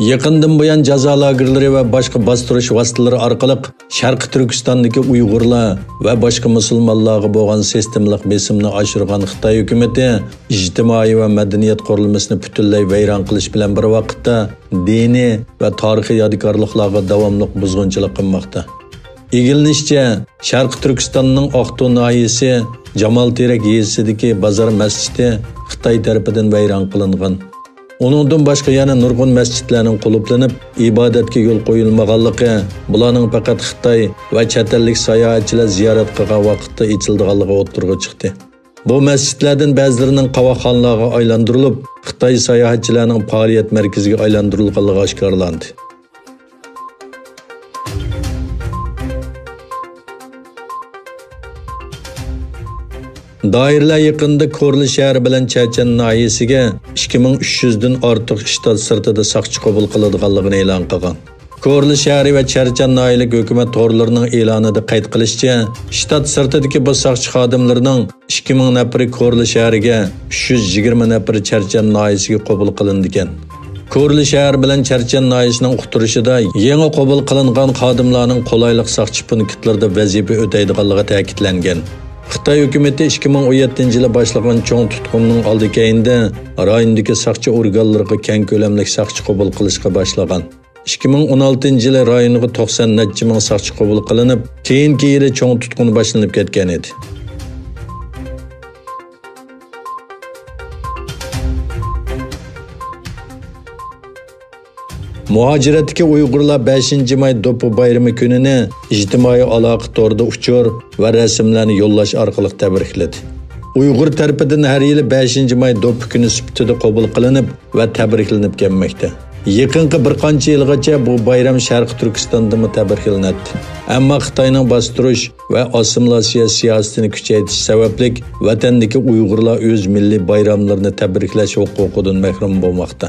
Yaqindan buyon jazo lagerlari va boshqa bostirish vositalari orqali Sharqi Turkistondagi Uyg'urlar va boshqa musulmonlarga bo'lgan sistemlik besimni oshirgan Xitoy hukumatı ijtimoiy va madaniyat qurilmasini butunlay vayron qilish bilan bir vaqtda diniy va tarixiy yodgorliklarga davomli buzg'unchilik qilmoqda. Egilinishcha, Sharqi Turkistonning Oqtu noyisi Jamol Terak yezisidagi Bozor masjidi Xitoy tarafidan vayron qilingan. Onundan başqa yana nurg'un masjidlarning quluplanib, ibodatga yo'l qo'yilmaganligi, bularning faqat Xitoy va chet ellik sayohatchilar ziyorat qilgan vaqtda ochilganligi o'ttirg'a chiqdi. Bu masjidlardan ba'zilarining qavoxonlarga aylantirilib, Xitoy sayohatchilarining faoliyat markaziga aylantirilganligi oshkorlandi. Doiralar yaqinda Korli shahri bilan Chechan noyisiga 2300 dan ortiq shtat sirtida saqchi qabul qilinganligini e'lon qilgan. Korli shahri va Chechan noyilik hukumat to'g'rilarining e'lonida qayd qilishicha, shtat sirtidagi bu saqchi xodimlarining 2000 nafari Korli shahriga, 320 nafari Chechan noyisiga qabul qilindi ekan. Korli shahri bilan Chechan noyisining uqtirishida yangi qabul qilingan xodimlarning qolaylik saqchi punktlarida vazifa o'taydiganligi ta'kidlangan. Xitoy hukumatı 2017-yili boshlagan cho'ng tutqunning oldi keyinda rayondagi saqchi organlariga keng ko'lamli saqchi qabul qilishga boshlagan. 2016-yili rayonga 90 necha ming saqchi qabul qilinib, keyingi yili cho'ng tutqun boshlanib ketgan edi. Muhaciratdagi Uyg'urlar 5-may Do'ppi bayrami kunini ijtimoiy aloqa to'rida uchur va rasmlarni yo'llash orqali tabrikladi. Uyg'ur tarafidan har yili 5-may Do'ppi kuni sifatida qabul qilinib va tabriklanib kelmoqda. Yaqinqi bir qancha yilgacha bu bayram Sharqi Turkistonda tabriklanadi. Ammo Xitoyning bostirish va assimilyatsiya siyosatini kuchaytirish sababli vatandagi Uyg'urlar o'z milliy bayramlarini tabriklash huquqidan mahrum bo'lmoqda.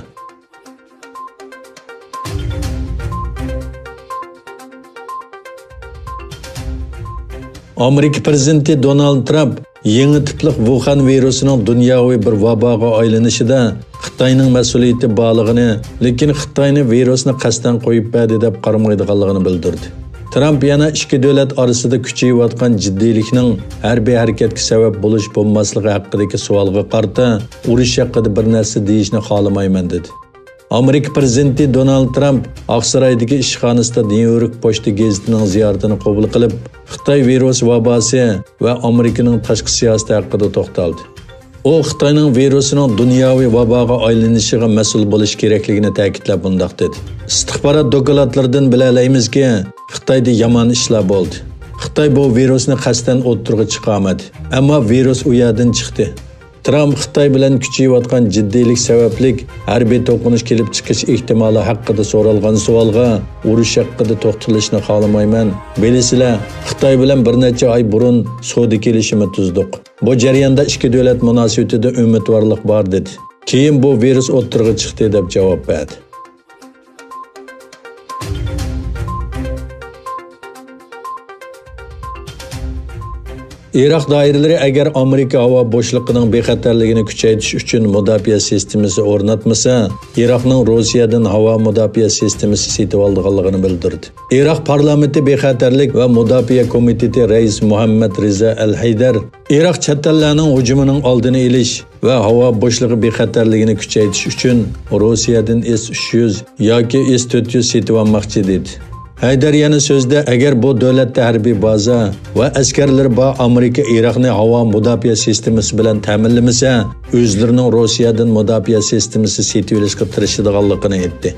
Amerika prezidenti Donald Trump yangi tipli Wuhan virusining dunyoviy bir vaboga aylanishida Xitoyning mas'uliyati borligini, lekin Xitoyni virusni qasdan qo'yib berdi deb qaramaydiganligini bildirdi. Trump yana ikki davlat orasida kuchayayotgan jiddiylikning harbiy harakatga sabab bo'lish bo'lmasligi haqidagi savolga qarata urush haqida bir narsa deyishni xohlamayman dedi. Amerika prezidenti Donald Trump Oqsaroydagi ishxonasida New York Pochta gazetining ziyoratini qabul qilib, Xitoy virus vabosi va Amerikaning tashqi siyosati haqida to'xtaldi. U Xitoyning virusining dunyoviy vaboga aylanishiga mas'ul bo'lish kerakligini ta'kidlab bundoq dedi. Istixborot dokladlaridan bilalayimizki, Xitoyda yomon ishlar bo'ldi. Xitoy bu virusni qasdan o'ttirg'i chiqarmadi, ammo virus u yerdan chiqdi. Trump Xitoy bilan kuchayayotgan jiddiylik sababli harbiy to'qinish kelib chiqish ehtimoli haqida so'ralgan savolga urush haqida to'xtalishni xohlamayman. Bilasizlar, Xitoy bilan bir necha oy burun savdo kelishimi tuzdik. Bu jarayonda ikki davlat munosabatida umidvorlik bor dedi. Keyin bu virus o'ttirg'i chiqdi deb javob berdi. Iroq doiralari agar Amerika havo bo'shligining bexatarligini kuchaytirish uchun mudofaa sistemasi o'rnatmasa, Iroqning Rossiyadan havo mudofaa sistemasi sotib olganligini bildirdi. Iroq parlamenti bexatarlik va mudofaa komiteti raisi Muhammad Riza Al-Haydar Iroq chetallarining hujumining oldini olish va havo bo'shligi bexatarligini kuchaytirish uchun Rossiyadan S-300 yoki S-400 sotib olmoqchi dedi. Haydar yana so'zda, agar bu davlatda harbiy baza va askarlar bor Amerika Iroqni havo mudofaa sistemasi bilan ta'minlamasa, o'zlarining Rossiyadan mudofaa sistemasi sotib olishga tirishadiganligini aytdi.